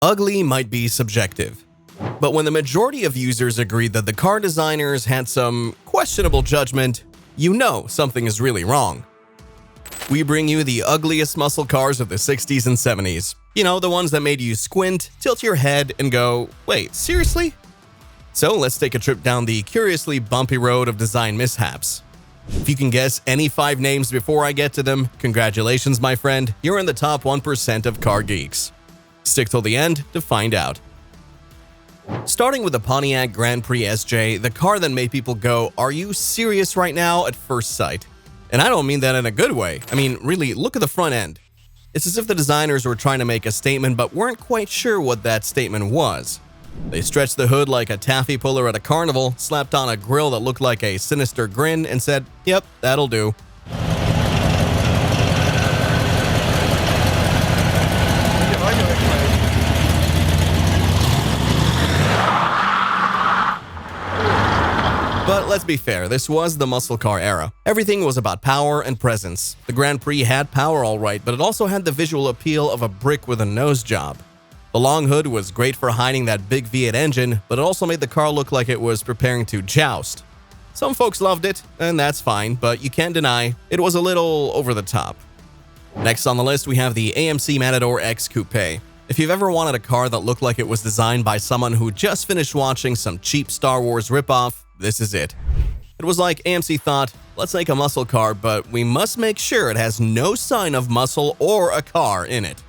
Ugly might be subjective, but when the majority of users agreed that the car designers had some questionable judgment, you know something is really wrong. We bring you the ugliest muscle cars of the 60s and 70s. You know, the ones that made you squint, tilt your head, and go, wait, seriously? So let's take a trip down the curiously bumpy road of design mishaps. If you can guess any 5 names before I get to them, congratulations, my friend, you're in the top 1% of car geeks. Stick till the end to find out. Starting with the Pontiac Grand Prix SJ, the car that made people go, "Are you serious right now?" at first sight. And I don't mean that in a good way. I mean, really, look at the front end. It's as if the designers were trying to make a statement but weren't quite sure what that statement was. They stretched the hood like a taffy puller at a carnival, slapped on a grill that looked like a sinister grin, and said, "Yep, that'll do." But let's be fair, this was the muscle car era. Everything was about power and presence. The Grand Prix had power all right, but it also had the visual appeal of a brick with a nose job. The long hood was great for hiding that big V8 engine, but it also made the car look like it was preparing to joust. Some folks loved it, and that's fine, but you can't deny it was a little over the top. Next on the list, we have the AMC Matador X Coupe. If you've ever wanted a car that looked like it was designed by someone who just finished watching some cheap Star Wars ripoff, this is it. It was like AMC thought, let's make a muscle car, but we must make sure it has no sign of muscle or a car in it.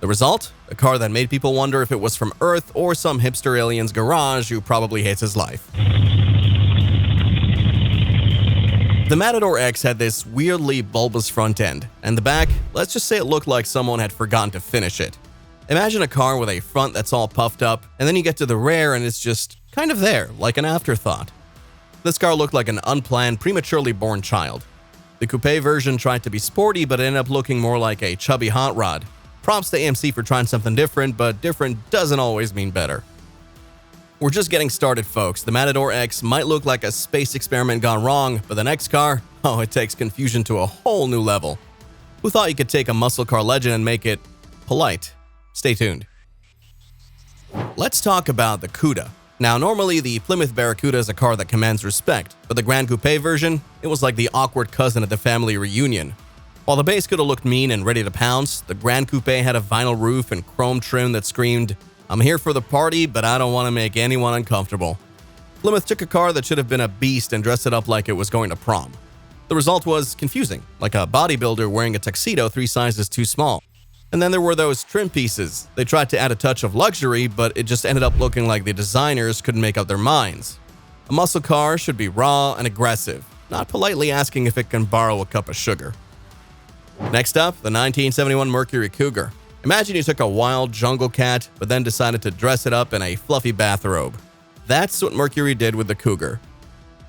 The result? A car that made people wonder if it was from Earth or some hipster alien's garage who probably hates his life. The Matador X had this weirdly bulbous front end, and the back, let's just say it looked like someone had forgotten to finish it. Imagine a car with a front that's all puffed up, and then you get to the rear and it's just kind of there, like an afterthought. This car looked like an unplanned, prematurely born child. The coupe version tried to be sporty, but ended up looking more like a chubby hot rod. Props to AMC for trying something different, but different doesn't always mean better. We're just getting started, folks. The Matador X might look like a space experiment gone wrong, but the next car, oh, it takes confusion to a whole new level. Who thought you could take a muscle car legend and make it polite? Stay tuned. Let's talk about the Cuda. Now, normally the Plymouth Barracuda is a car that commands respect, but the Grand Coupe version, it was like the awkward cousin at the family reunion. While the base could have looked mean and ready to pounce, the Grand Coupe had a vinyl roof and chrome trim that screamed, "I'm here for the party, but I don't want to make anyone uncomfortable." Plymouth took a car that should have been a beast and dressed it up like it was going to prom. The result was confusing, like a bodybuilder wearing a tuxedo 3 sizes too small. And then there were those trim pieces. They tried to add a touch of luxury, but it just ended up looking like the designers couldn't make up their minds. A muscle car should be raw and aggressive, not politely asking if it can borrow a cup of sugar. Next up, the 1971 Mercury Cougar. Imagine you took a wild jungle cat, but then decided to dress it up in a fluffy bathrobe. That's what Mercury did with the Cougar.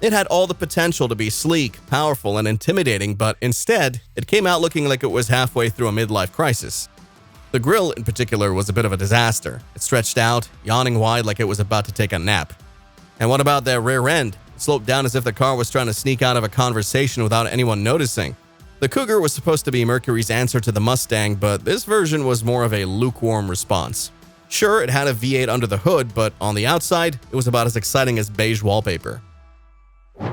It had all the potential to be sleek, powerful, and intimidating, but instead, it came out looking like it was halfway through a midlife crisis. The grille, in particular, was a bit of a disaster. It stretched out, yawning wide like it was about to take a nap. And what about that rear end? It sloped down as if the car was trying to sneak out of a conversation without anyone noticing. The Cougar was supposed to be Mercury's answer to the Mustang, but this version was more of a lukewarm response. Sure, it had a V8 under the hood, but on the outside, it was about as exciting as beige wallpaper.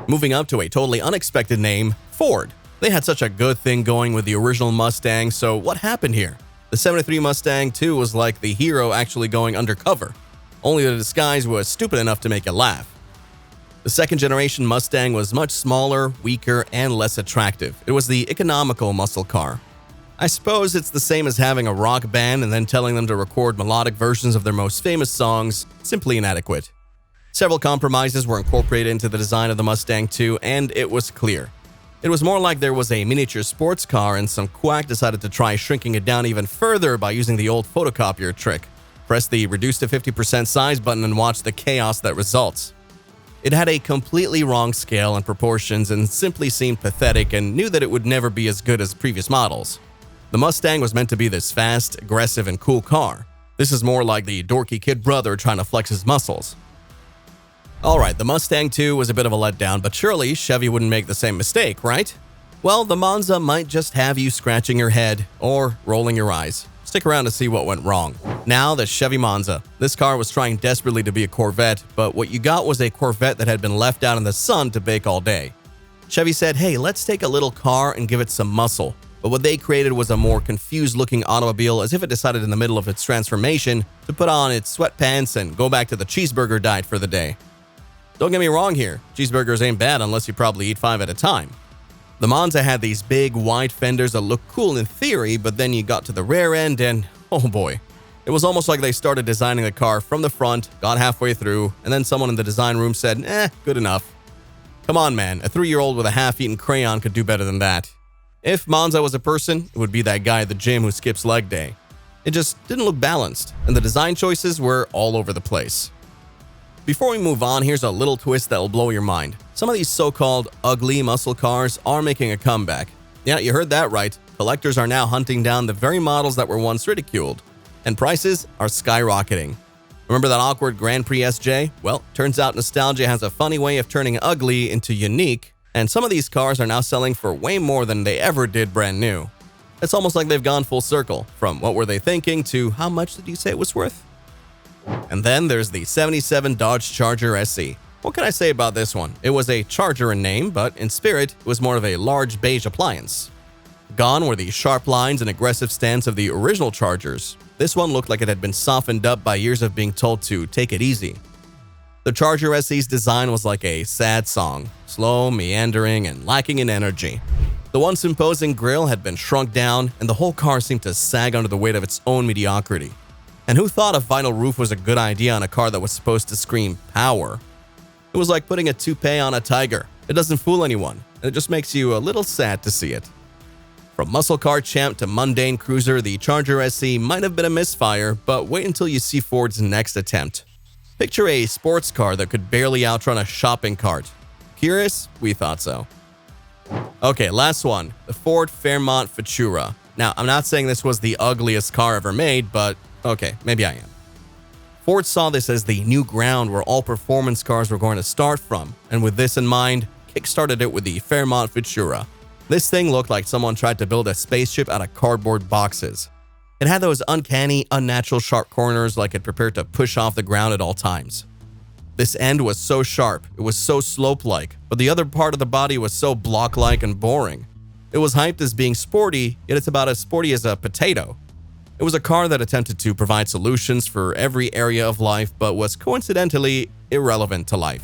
Moving up to a totally unexpected name, Ford. They had such a good thing going with the original Mustang, so what happened here? The 73 Mustang 2 was like the hero actually going undercover. Only the disguise was stupid enough to make it laugh. The second generation Mustang was much smaller, weaker, and less attractive. It was the economical muscle car. I suppose it's the same as having a rock band and then telling them to record melodic versions of their most famous songs, simply inadequate. Several compromises were incorporated into the design of the Mustang 2, and it was clear. It was more like there was a miniature sports car and some quack decided to try shrinking it down even further by using the old photocopier trick. Press the reduce to 50% size button and watch the chaos that results. It had a completely wrong scale and proportions and simply seemed pathetic and knew that it would never be as good as previous models. The Mustang was meant to be this fast, aggressive, and cool car. This is more like the dorky kid brother trying to flex his muscles. Alright, the Mustang 2 was a bit of a letdown, but surely Chevy wouldn't make the same mistake, right? Well, the Monza might just have you scratching your head or rolling your eyes. Stick around to see what went wrong. Now the Chevy Monza. This car was trying desperately to be a Corvette, but what you got was a Corvette that had been left out in the sun to bake all day. Chevy said, hey, let's take a little car and give it some muscle. But what they created was a more confused-looking automobile, as if it decided in the middle of its transformation to put on its sweatpants and go back to the cheeseburger diet for the day. Don't get me wrong here, cheeseburgers ain't bad unless you probably eat 5 at a time. The Monza had these big, wide fenders that looked cool in theory, but then you got to the rear end and, oh boy. It was almost like they started designing the car from the front, got halfway through, and then someone in the design room said, good enough. Come on, man, a 3-year-old with a half-eaten crayon could do better than that. If Monza was a person, it would be that guy at the gym who skips leg day. It just didn't look balanced, and the design choices were all over the place. Before we move on, here's a little twist that will blow your mind. Some of these so-called ugly muscle cars are making a comeback. Yeah, you heard that right. Collectors are now hunting down the very models that were once ridiculed. And prices are skyrocketing. Remember that awkward Grand Prix SJ? Well, turns out nostalgia has a funny way of turning ugly into unique, and some of these cars are now selling for way more than they ever did brand new. It's almost like they've gone full circle, from what were they thinking to how much did you say it was worth? And then there's the 77 Dodge Charger SE. What can I say about this one? It was a Charger in name, but in spirit, it was more of a large beige appliance. Gone were the sharp lines and aggressive stance of the original Chargers. This one looked like it had been softened up by years of being told to take it easy. The Charger SE's design was like a sad song, slow, meandering, and lacking in energy. The once imposing grille had been shrunk down, and the whole car seemed to sag under the weight of its own mediocrity. And who thought a vinyl roof was a good idea on a car that was supposed to scream power? It was like putting a toupee on a tiger. It doesn't fool anyone, and it just makes you a little sad to see it. From muscle car champ to mundane cruiser, the Charger SE might have been a misfire, but wait until you see Ford's next attempt. Picture a sports car that could barely outrun a shopping cart. Curious? We thought so. Okay, last one, the Ford Fairmont Fura. Now, I'm not saying this was the ugliest car ever made, but okay, maybe I am. Ford saw this as the new ground where all performance cars were going to start from, and with this in mind, kickstarted it with the Fairmont Fura. This thing looked like someone tried to build a spaceship out of cardboard boxes. It had those uncanny, unnatural sharp corners like it prepared to push off the ground at all times. This end was so sharp, it was so slope-like, but the other part of the body was so block-like and boring. It was hyped as being sporty, yet it's about as sporty as a potato. It was a car that attempted to provide solutions for every area of life, but was coincidentally irrelevant to life.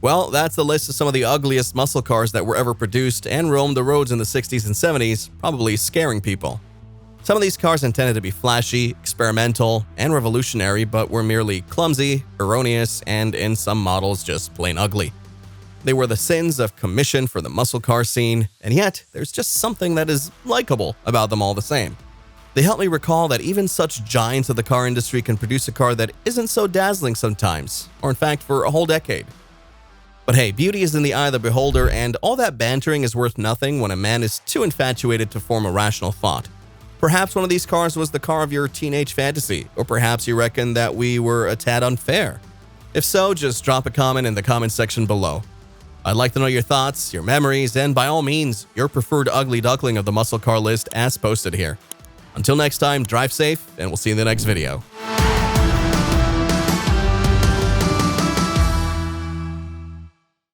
Well, that's the list of some of the ugliest muscle cars that were ever produced and roamed the roads in the 60s and 70s, probably scaring people. Some of these cars intended to be flashy, experimental, and revolutionary, but were merely clumsy, erroneous, and in some models just plain ugly. They were the sins of commission for the muscle car scene, and yet there's just something that is likable about them all the same. They help me recall that even such giants of the car industry can produce a car that isn't so dazzling sometimes, or in fact for a whole decade. But hey, beauty is in the eye of the beholder, and all that bantering is worth nothing when a man is too infatuated to form a rational thought. Perhaps one of these cars was the car of your teenage fantasy, or perhaps you reckon that we were a tad unfair. If so, just drop a comment in the comment section below. I'd like to know your thoughts, your memories, and by all means, your preferred ugly duckling of the muscle car list as posted here. Until next time, drive safe, and we'll see you in the next video.